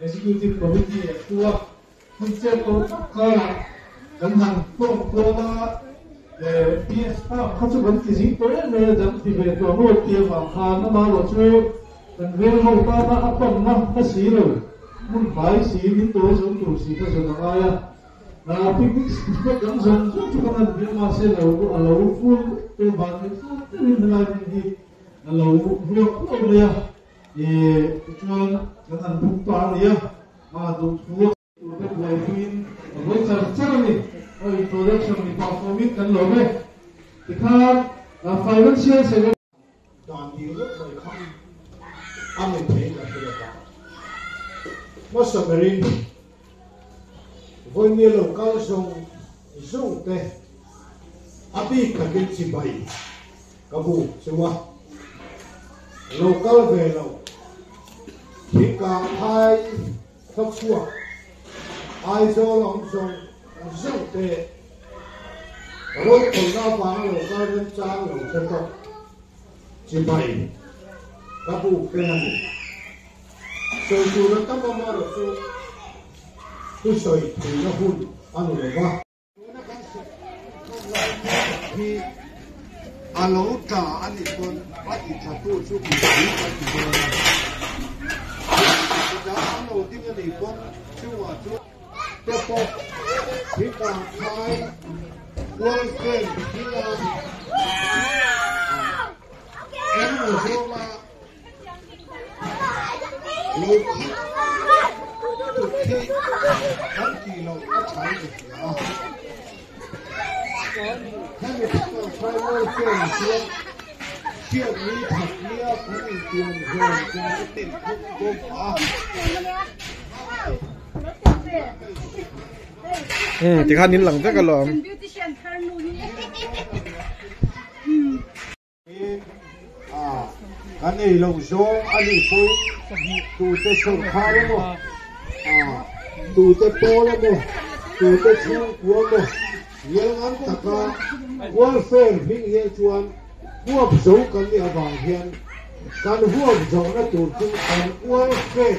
Executive Committee tua concept kala ganhan kona PS khachu ban ti jing to ne jam ti ve to mo ti wa khan na ma lo chu kan ve mo ta na apam na ta si lo mun bai si ni to so tu si ta so na ya na picnic ko gan zon chu chu kana bi ma se lo full to ba ne fu ni na ni lo ro ko ya chuan ganhan buk pa ya ma do fu to the win với chân này introduction thì perform it kan lo me tikhan financial se dan di lúc rồi không am mình thấy là cái đó most submarine với nhiều lâu cao sông sông tê abi cả cái chi bay cả bu xem qua lâu cao về lâu thì cả hai thấp xuống ai cho lòng sông sông tê rồi còn ra phá lâu cao lên trang lâu chân tóc chi bay cả bu cái này rồi tôi đã cắm vào rồi tôi soi thì nó hôn ăn rồi quá thì alo cả anh ấy còn bắt ít chặt tôi chút thì bắt ít rồi đã alo tiếng anh ấy còn chưa vào chút tiếp tục thì càng khai quân kênh thì là em một số mà lúc thực thi các kỳ lộc các trái được đóถ้ามีตัวไฟโม่เก่งเชี่ยวนี้ถักเลี้ยผู้เตียงเหินจะติดคุกกุมที่ข้านิ้นหลังจะกระหล่อมอันนี้ลงโซ่อันนี้ปุ้ยตูเตชงข้าวแล้วมั้งตูเตโปแล้วมั้งตูเตชูหัวมั้งยังอันตะกาหัวเฟนพิงเฮียชวนหัวโซ่กันเนี่ยบางเฮียนการหัวโซ่นั่นตูจึงกันหัวเฟน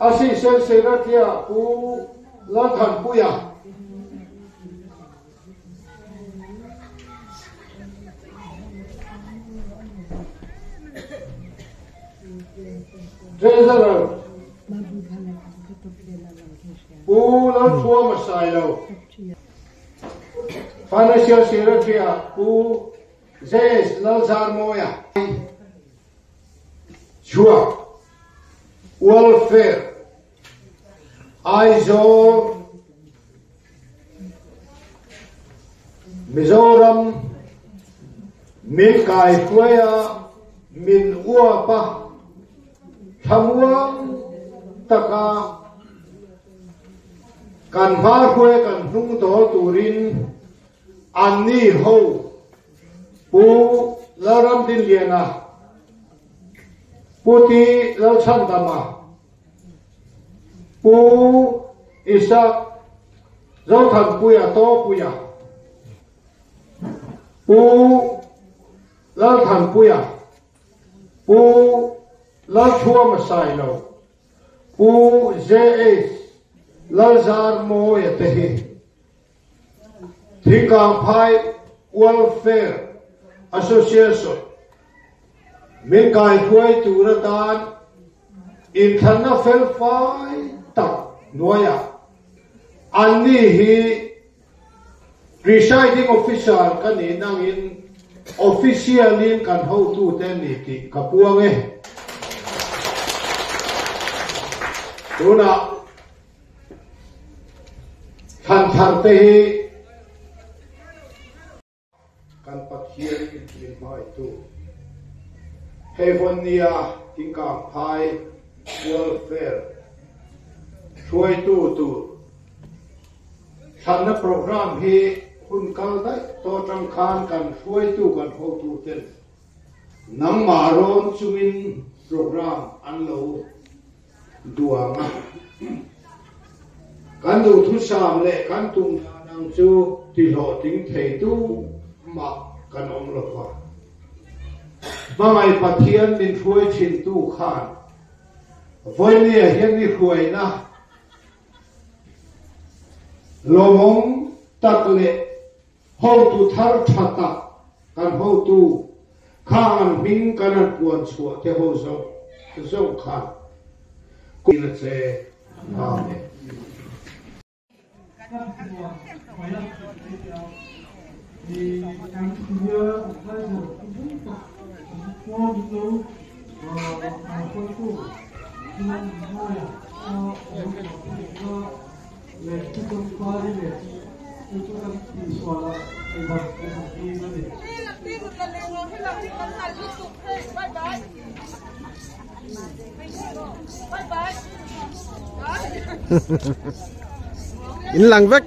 อาศัยเซนเซนัทยาปูลาทันปุยาTreasurer, Pula Former Silo, financial secretary pu JS Lalzar Moya chua welfare aizo Mizoram min kai fuaya min uapa thamuang taka kan var fuaya kan hnung to turin anni ho pu laram din liana puti lalchan dama pu isak zautan puya to puya pu lal than puya pu lal thua ma sai lo pu JS lal zar mo ya te hi thika phai welfare association min kai thuai turadan in thana fel phai tak noya anni hi presiding official kan inang in official in kan ho tu ten ni ti kapuang e tuna than thar te hi kan pathian in mai tu heavonia tingka phai welfare thuai tu thana program hi hun kal dai to tang khan kan thuai tu kan ho tu ten nang maron chumin program an lo duanga kan du thu sam le kan tum nang chu ti lo ting thei tu ma kan om lo wa mangai pathian min thuai chin tu khan voi ni hian ni khuai na lomong takle ho tu thar thata kan ho tu khan ming kan puan chua te ho zo khan kin che amen in lang vek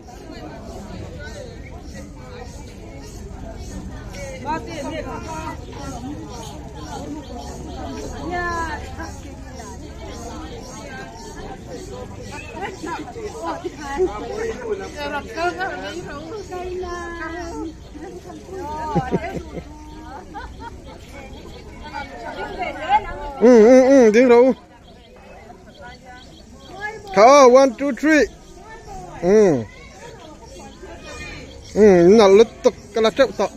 tiếng đâu thở 1 2 3 nó lứt tục cái là trâu tọ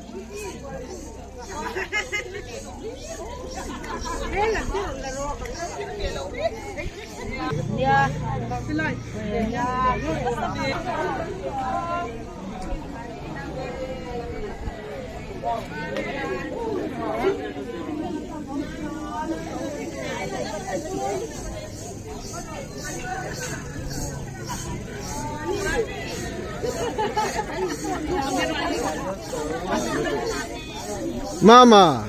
Mama.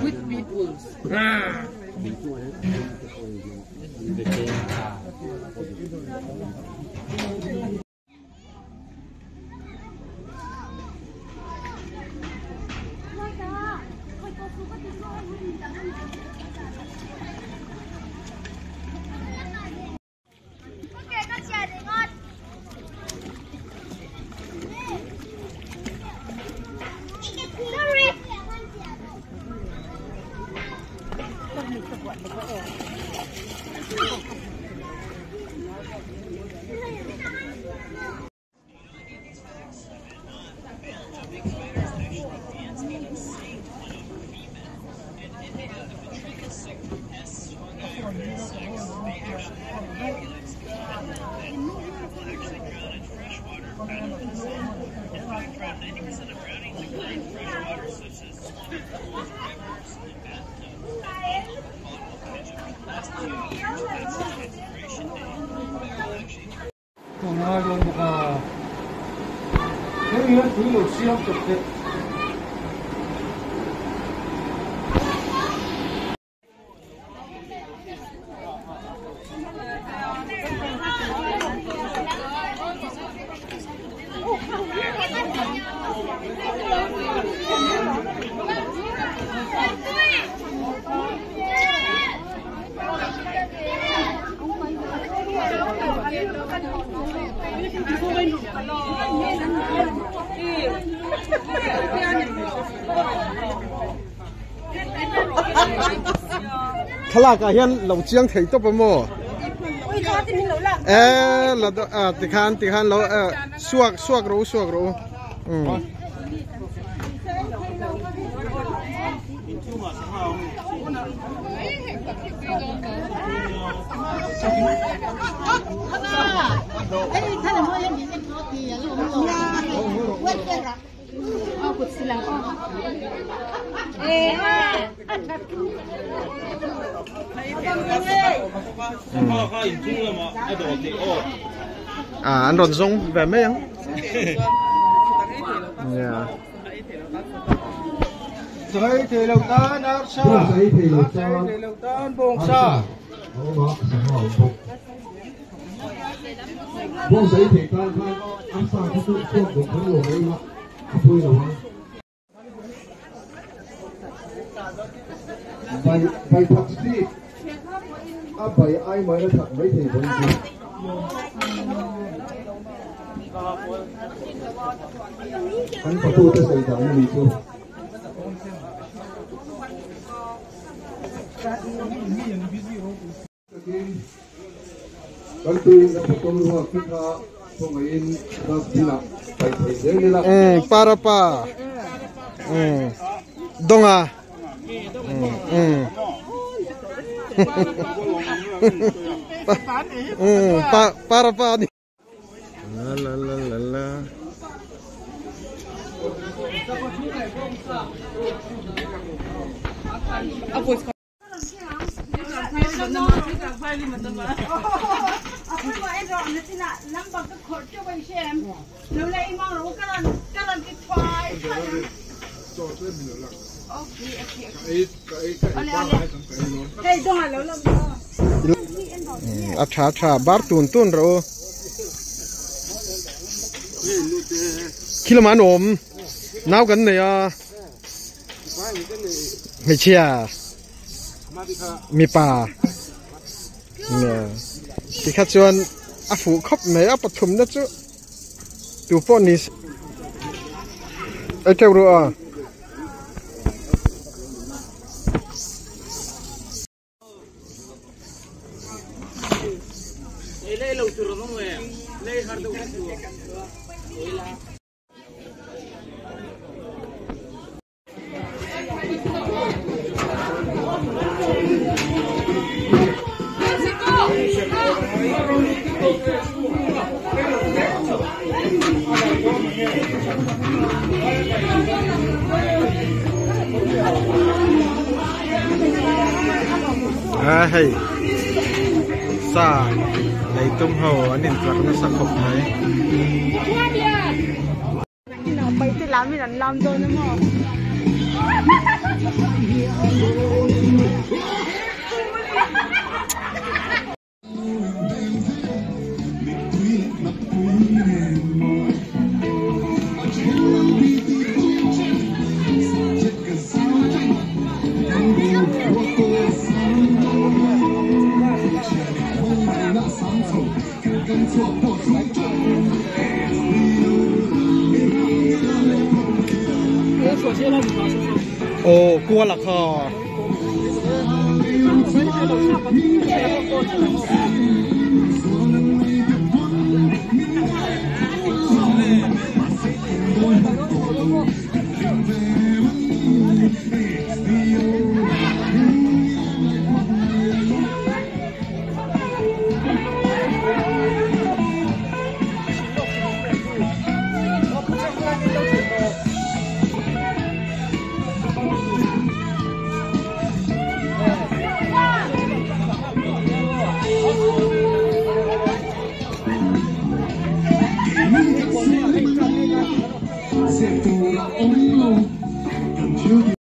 With people. 동아정부가 여기는 주로 시험 접대 khla cả hiền lẩu chiang thấy tốt bấm mồ là tì khan lẩu suak rú anh đồn sung về mấy không? Giấy thì lầu tan áp xa giấy thì lầu tan buông xa buông giấy thì tan áp xa cái chút được cái lầu ấy mà vui rồi bài taxi bài ai mới thật mấy thì vẫn gì anh có tôi sẽ xảy ra như thế kan tu na potong luha kita pongain na bila pai thei le la para pa donga para pa ni la Acha bar tun ro kilo man om nao kan ne ya me chia mi paที่ข้าชวนอาฝูคบไหนอาปฐุมนะจ๊ะตัวพวกนี้ไอ้เจ้ารู้อ่ะhey sa lấy tung hồ anh em chọn nó sạc hộp này nào bay tới làm mình làm rồi nữa mà ồ cua lạc hò